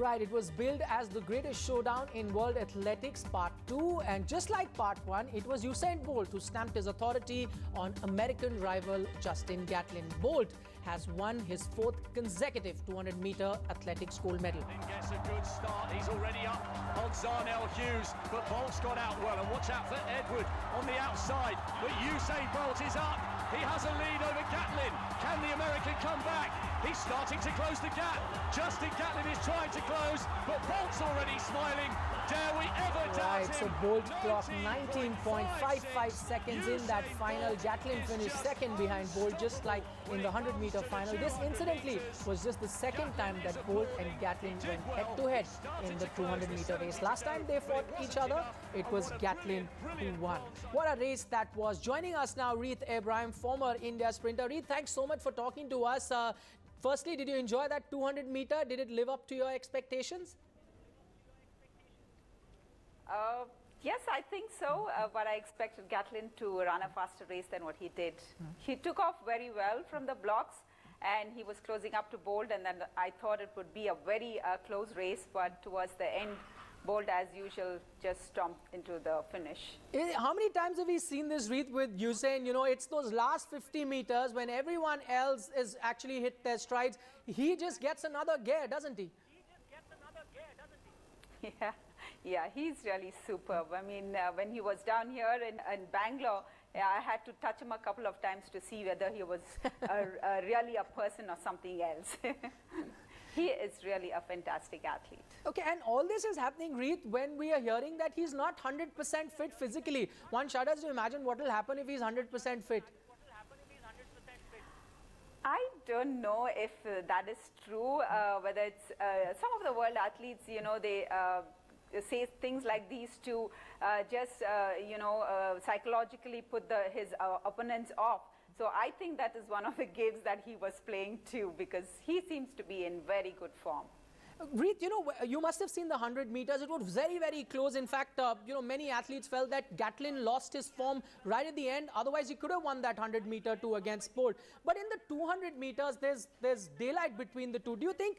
Right, it was billed as the greatest showdown in World Athletics Part 2, and just like Part 1, it was Usain Bolt who stamped his authority on American rival Justin Gatlin. Bolt has won his 4th consecutive 200-meter athletics gold medal. Gets a good start. He's already up on Zarnell Hughes, but Bolt's got out well. And watch out for Edward on the outside. But Usain Bolt is up. He has a lead over Gatlin. Can the American come back? He's starting to close the gap. Justin Gatlin is trying to close, but Bolt's already smiling. Dare we ever doubt him? Right, so Bolt clocked 19.55 seconds in that final. Gatlin finished second behind Bolt, just like in the 100-meter final. This, incidentally, was just the second time that Bolt and Gatlin went head-to-head in the 200-meter race. Last time they fought each other, it was Gatlin who won. What a race that was. Joining us now, Reeth Ibrahim, former India sprinter. Reeth, thanks so much for talking to us. Firstly, did you enjoy that 200-meter? Did it live up to your expectations? Yes, I think so, but I expected Gatlin to run a faster race than what he did. He took off very well from the blocks, and he was closing up to Bolt, and then I thought it would be a very close race, but towards the end, Bolt, as usual, just stomped into the finish. How many times have we seen this, Reeth, with Usain? You know, it's those last 50 meters when everyone else is actually hit their strides. He just gets another gear, doesn't he? Yeah, he's really superb. I mean, when he was down here in Bangalore, I had to touch him a couple of times to see whether he was really a person or something else. He is really a fantastic athlete. Okay, and all this is happening, Reeth, when we are hearing that he's not 100% fit physically. One shudders to imagine what will happen if he's 100% fit. I don't know if that is true, whether it's some of the world athletes, you know, they say things like these to just, psychologically put his opponents off. So I think that is one of the games that he was playing too, because he seems to be in very good form. Reeth, you know, you must have seen the 100 meters. It was very, very close. In fact, many athletes felt that Gatlin lost his form right at the end. Otherwise, he could have won that 100-meter too against Bolt. But in the 200 meters, there's daylight between the two. Do you think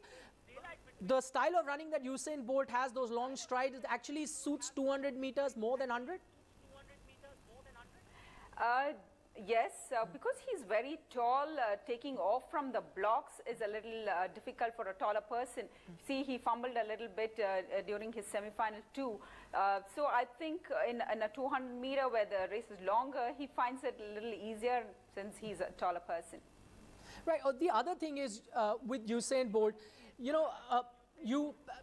the style of running that Usain Bolt has, those long strides, actually suits 200 meters more than 100? Yes, because he's very tall, taking off from the blocks is a little difficult for a taller person. See, he fumbled a little bit during his semi-final too. So I think in a 200-meter where the race is longer, he finds it a little easier since he's a taller person. Right. The other thing is with Usain Bolt, you know,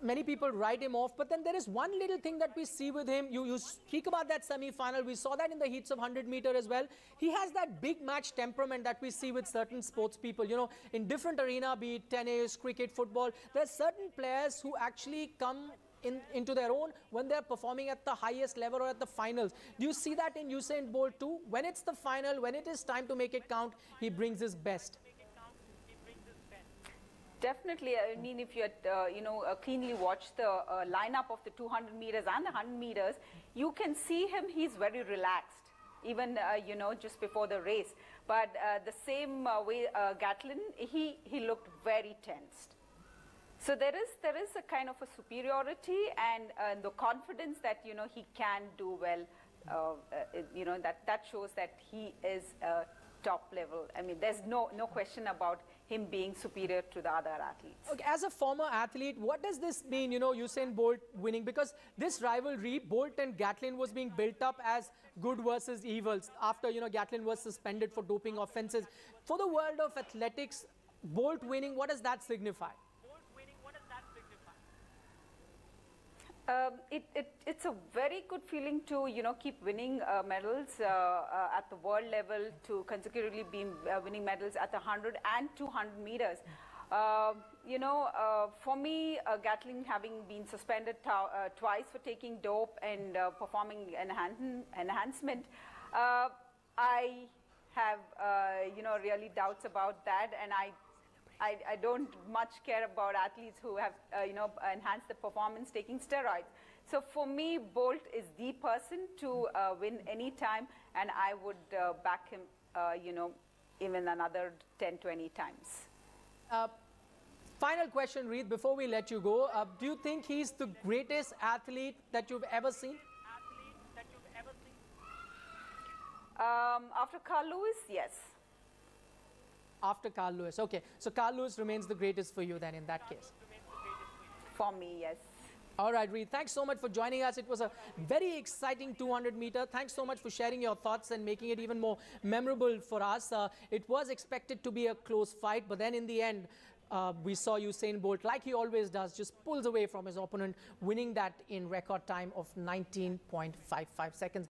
many people write him off, but then there is one little thing that we see with him. You speak about that semi-final. We saw that in the heats of 100-meter as well. He has that big match temperament that we see with certain sports people. You know, in different arena, be it tennis, cricket, football, there are certain players who actually come into their own when they're performing at the highest level or at the finals. Do you see that in Usain Bolt too? When it's the final, when it is time to make it count, he brings his best. Definitely. I mean, if you keenly watch the lineup of the 200 meters and the 100 meters, you can see him, he's very relaxed, even, just before the race. But the same way Gatlin, he looked very tensed. So there is a kind of a superiority and the confidence that, he can do well, that shows that he is top level. I mean, there's no question about him being superior to the other athletes. Okay, as a former athlete, what does this mean, Usain Bolt winning? Because this rivalry, Bolt and Gatlin, was being built up as good versus evils after, Gatlin was suspended for doping offenses. For the world of athletics, Bolt winning, what does that signify? It's a very good feeling to, keep winning medals at the world level, to consecutively be winning medals at the 100 and 200 meters. For me, Gatlin having been suspended twice for taking dope and performing enhancement, I have, really doubts about that, and I don't much care about athletes who have, enhanced the performance taking steroids. So for me, Bolt is the person to win any time, and I would back him, even another 10, 20 times. Final question, Reed, before we let you go. Do you think he's the greatest athlete that you've ever seen? After Carl Lewis, yes. After Carl Lewis. Okay, so Carl Lewis remains the greatest for you then in that case. For me, yes. All right, Reed, thanks so much for joining us. It was a very exciting 200 meter. Thanks so much for sharing your thoughts and making it even more memorable for us. It was expected to be a close fight, but then in the end, we saw Usain Bolt, like he always does, just pulls away from his opponent, winning that in record time of 19.55 seconds.